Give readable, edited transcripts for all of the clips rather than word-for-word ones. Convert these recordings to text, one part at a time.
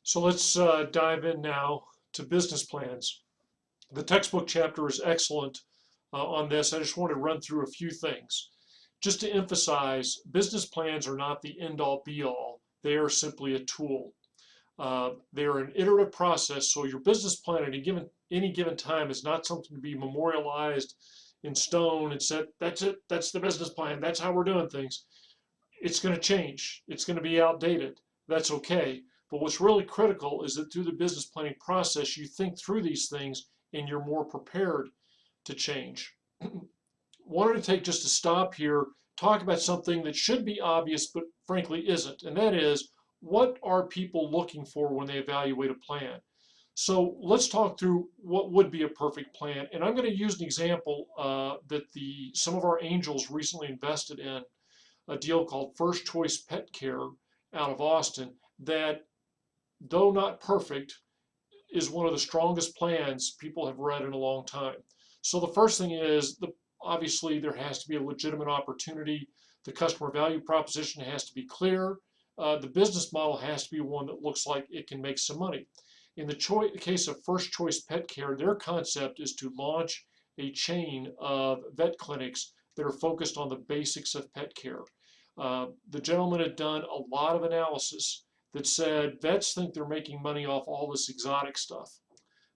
So let's dive in now to business plans. The textbook chapter is excellent on this. I just want to run through a few things. Just to emphasize, business plans are not the end all be all. They are simply a tool. They are an iterative process. So your business plan at any given time is not something to be memorialized in stone and said, that's it, that's the business plan, that's how we're doing things. It's going to change. It's going to be outdated. That's okay. But what's really critical is that through the business planning process, you think through these things and you're more prepared to change. Wanted to take just a stop here, talk about something that should be obvious, but frankly isn't, and that is, what are people looking for when they evaluate a plan? So let's talk through what would be a perfect plan. And I'm going to use an example that some of our angels recently invested in, a deal called First Choice Pet Care out of Austin that, though not perfect, is one of the strongest plans people have read in a long time. So the first thing is, obviously there has to be a legitimate opportunity. The customer value proposition has to be clear. The business model has to be one that looks like it can make some money. In the case of First Choice Pet Care, their concept is to launch a chain of vet clinics that are focused on the basics of pet care. The gentleman had done a lot of analysis that said vets think they're making money off all this exotic stuff.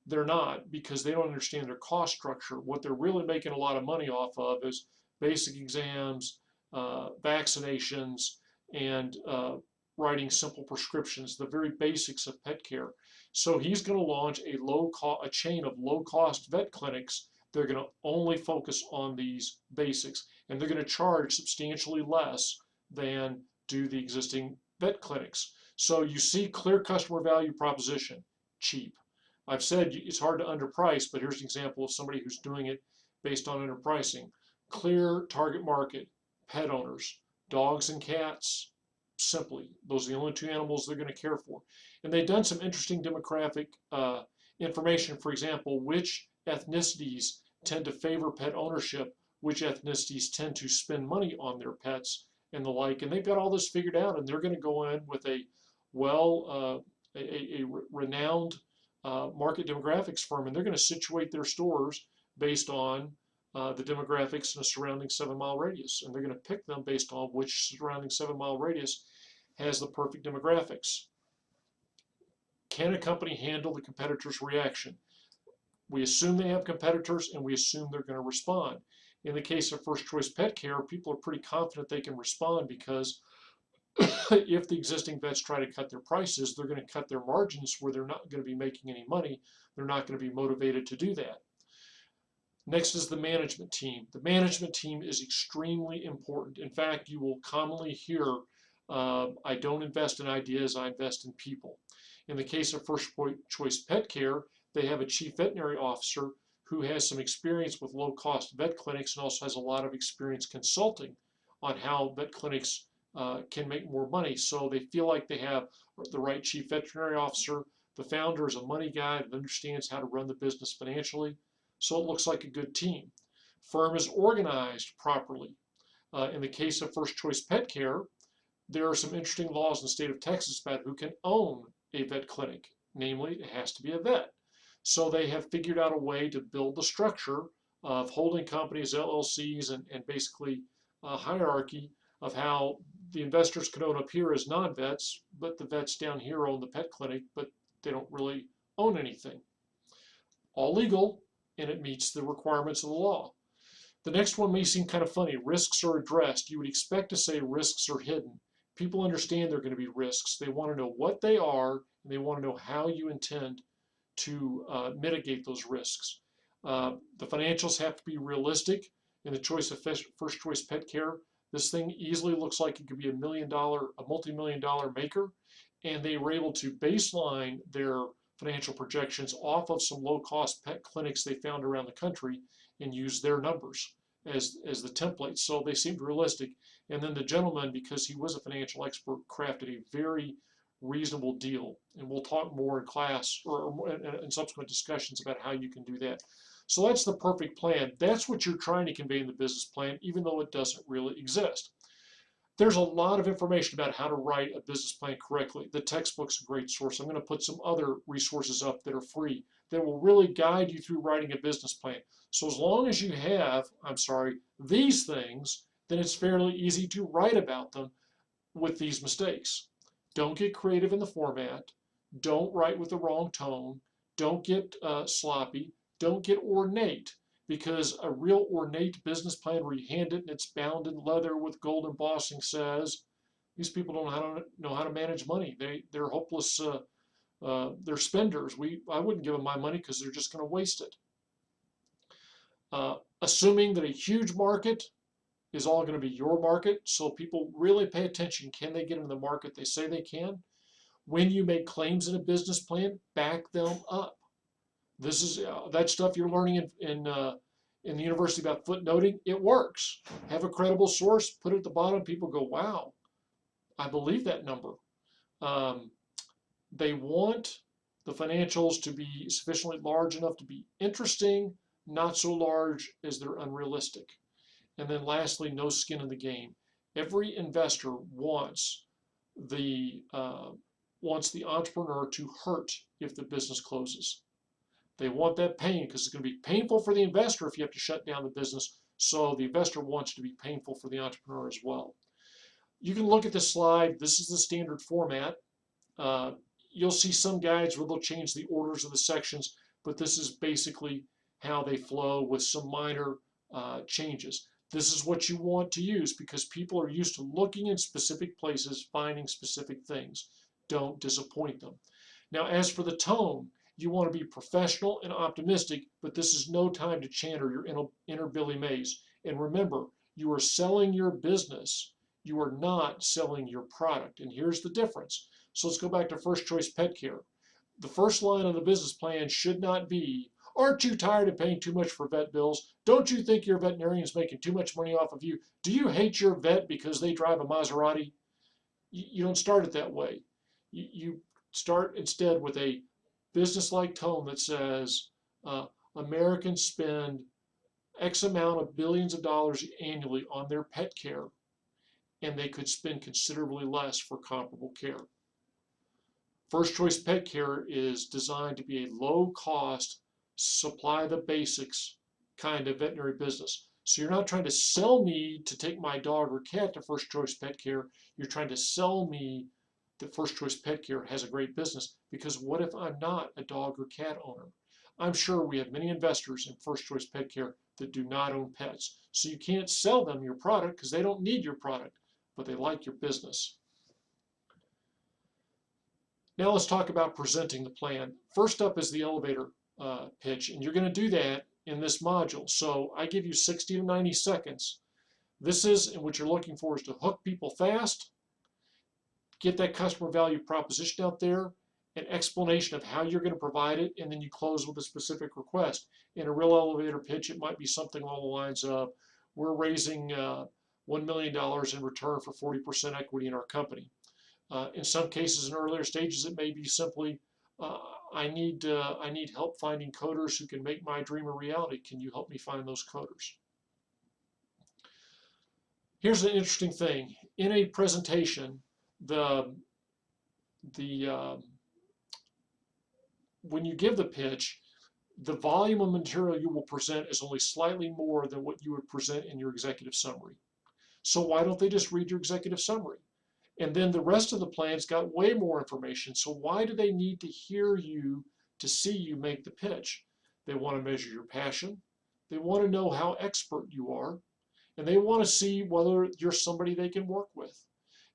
They're not, because they don't understand their cost structure. What they're really making a lot of money off of is basic exams, vaccinations, and writing simple prescriptions, the very basics of pet care. So he's going to launch a chain of low-cost vet clinics. They're going to only focus on these basics, and they're going to charge substantially less than do the existing vet clinics. So you see clear customer value proposition, cheap. I've said it's hard to underprice, but here's an example of somebody who's doing it based on underpricing. Clear target market, pet owners, dogs and cats, simply. Those are the only two animals they're going to care for. And they've done some interesting demographic information. For example, which ethnicities tend to favor pet ownership, which ethnicities tend to spend money on their pets, and the like. And they've got all this figured out, and they're going to go in with a renowned market demographics firm, and they're going to situate their stores based on the demographics in a surrounding 7-mile radius, and they're going to pick them based on which surrounding 7-mile radius has the perfect demographics. Can a company handle the competitor's reaction? We assume they have competitors, and we assume they're going to respond. In the case of First Choice Pet Care, people are pretty confident they can respond, because if the existing vets try to cut their prices, they're going to cut their margins where they're not going to be making any money. They're not going to be motivated to do that. Next is the management team. The management team is extremely important. In fact, you will commonly hear, I don't invest in ideas, I invest in people. In the case of First Choice Pet Care, they have a chief veterinary officer who has some experience with low-cost vet clinics and also has a lot of experience consulting on how vet clinics can make more money. So they feel like they have the right chief veterinary officer. The founder is a money guy that understands how to run the business financially. So it looks like a good team. Firm is organized properly. In the case of First Choice Pet Care, there are some interesting laws in the state of Texas about who can own a vet clinic. Namely, it has to be a vet. So they have figured out a way to build the structure of holding companies, LLCs, and basically a hierarchy of how the investors could own up here as non-vets, but the vets down here own the pet clinic, but they don't really own anything. All legal, and it meets the requirements of the law. The next one may seem kind of funny. Risks are addressed. You would expect to say risks are hidden. People understand there are going to be risks. They want to know what they are, and they want to know how you intend to mitigate those risks. The financials have to be realistic. In the choice of First Choice Pet Care, this thing easily looks like it could be a multi-million-dollar maker, and they were able to baseline their financial projections off of some low-cost pet clinics they found around the country and use their numbers as the template. So they seemed realistic. And then the gentleman, because he was a financial expert, crafted a very reasonable deal. And we'll talk more in class or in subsequent discussions about how you can do that. So that's the perfect plan. That's what you're trying to convey in the business plan, even though it doesn't really exist. There's a lot of information about how to write a business plan correctly. The textbook's a great source. I'm going to put some other resources up that are free that will really guide you through writing a business plan. So as long as you have, these things, then it's fairly easy to write about them with these mistakes. Don't get creative in the format. Don't write with the wrong tone. Don't get sloppy. Don't get ornate, because a real ornate business plan where you hand it and it's bound in leather with gold embossing says these people don't know how to manage money. They're hopeless. They're spenders. I wouldn't give them my money because they're just going to waste it. Assuming that a huge market is all going to be your market, so people really pay attention. Can they get into the market they say they can? When you make claims in a business plan, back them up. This is that stuff you're learning in the university about footnoting. It works. Have a credible source, put it at the bottom. People go, wow, I believe that number. They want the financials to be sufficiently large enough to be interesting, not so large as they're unrealistic. And then lastly, no skin in the game. Every investor wants the entrepreneur to hurt if the business closes. They want that pain because it's going to be painful for the investor if you have to shut down the business. So the investor wants it to be painful for the entrepreneur as well. You can look at this slide. This is the standard format. You'll see some guides where they'll change the orders of the sections, but this is basically how they flow with some minor changes. This is what you want to use because people are used to looking in specific places, finding specific things. Don't disappoint them. Now, as for the tone, you want to be professional and optimistic, but this is no time to channel your inner Billy Mays. And remember, you are selling your business. You are not selling your product. And here's the difference. So let's go back to First Choice Pet Care. The first line of the business plan should not be, aren't you tired of paying too much for vet bills? Don't you think your veterinarian is making too much money off of you? Do you hate your vet because they drive a Maserati? You don't start it that way. You start instead with a business-like tone that says, Americans spend X amount of billions of dollars annually on their pet care, and they could spend considerably less for comparable care. First Choice Pet Care is designed to be a low-cost, supply the basics kind of veterinary business. So you're not trying to sell me to take my dog or cat to First Choice Pet Care. You're trying to sell me that First Choice Pet Care has a great business, because what if I'm not a dog or cat owner? I'm sure we have many investors in First Choice Pet Care that do not own pets. So you can't sell them your product because they don't need your product, but they like your business. Now let's talk about presenting the plan. First up is the elevator pitch, and you're going to do that in this module. So I give you 60 to 90 seconds. This is, and what you're looking for is to hook people fast, get that customer value proposition out there, an explanation of how you're going to provide it, and then you close with a specific request. In a real elevator pitch, it might be something along the lines of, we're raising $1 million in return for 40% equity in our company. In some cases, in earlier stages, it may be simply, I need help finding coders who can make my dream a reality. Can you help me find those coders? Here's an interesting thing. In a presentation, when you give the pitch, the volume of material you will present is only slightly more than what you would present in your executive summary. So why don't they just read your executive summary? And then the rest of the plan's got way more information. So why do they need to hear you to see you make the pitch? They want to measure your passion. They want to know how expert you are. And they want to see whether you're somebody they can work with.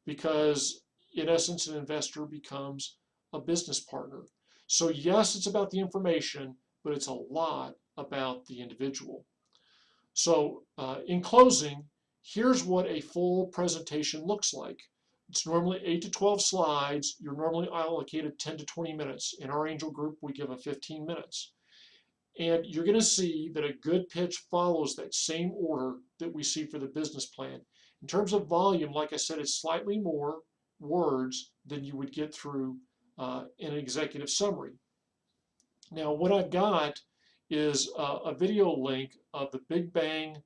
Because in essence, an investor becomes a business partner. So yes, it's about the information, but it's a lot about the individual. So in closing, here's what a full presentation looks like. It's normally 8 to 12 slides. You're normally allocated 10 to 20 minutes. In our angel group, we give them 15 minutes. And you're going to see that a good pitch follows that same order that we see for the business plan. In terms of volume, like I said, it's slightly more words than you would get through in an executive summary. Now, what I've got is a video link of the Big Bang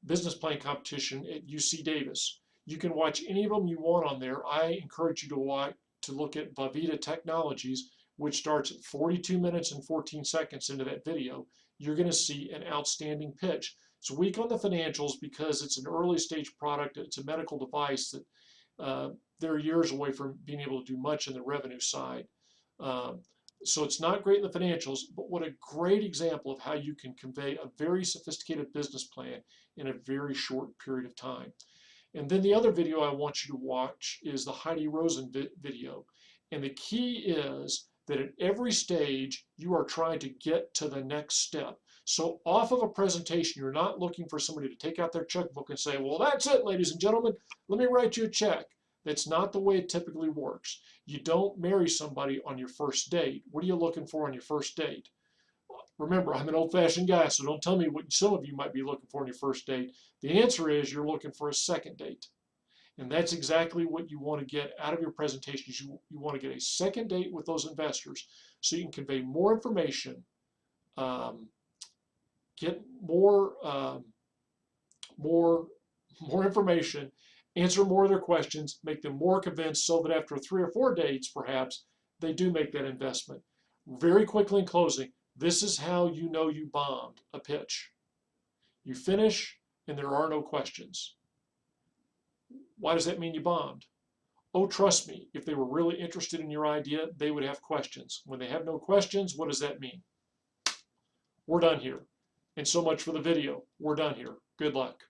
business plan competition at UC Davis. You can watch any of them you want on there. I encourage you to look at Vavita Technologies, which starts at 42 minutes and 14 seconds into that video. You're going to see an outstanding pitch. It's weak on the financials because it's an early stage product. It's a medical device that they're years away from being able to do much in the revenue side. So it's not great in the financials, but what a great example of how you can convey a very sophisticated business plan in a very short period of time. And then the other video I want you to watch is the Heidi Rosen video. And the key is that at every stage, you are trying to get to the next step. So off of a presentation, you're not looking for somebody to take out their checkbook and say, well, that's it, ladies and gentlemen, let me write you a check. That's not the way it typically works. You don't marry somebody on your first date. What are you looking for on your first date? Remember, I'm an old-fashioned guy, so don't tell me what some of you might be looking for on your first date. The answer is you're looking for a second date. And that's exactly what you want to get out of your presentations. You want to get a second date with those investors so you can convey more information, get more information, answer more of their questions, make them more convinced so that after 3 or 4 dates, perhaps, they do make that investment. Very quickly in closing, this is how you know you bombed a pitch. You finish and there are no questions. Why does that mean you bombed? Oh, trust me, if they were really interested in your idea, they would have questions. When they have no questions, what does that mean? We're done here. And so much for the video. We're done here. Good luck.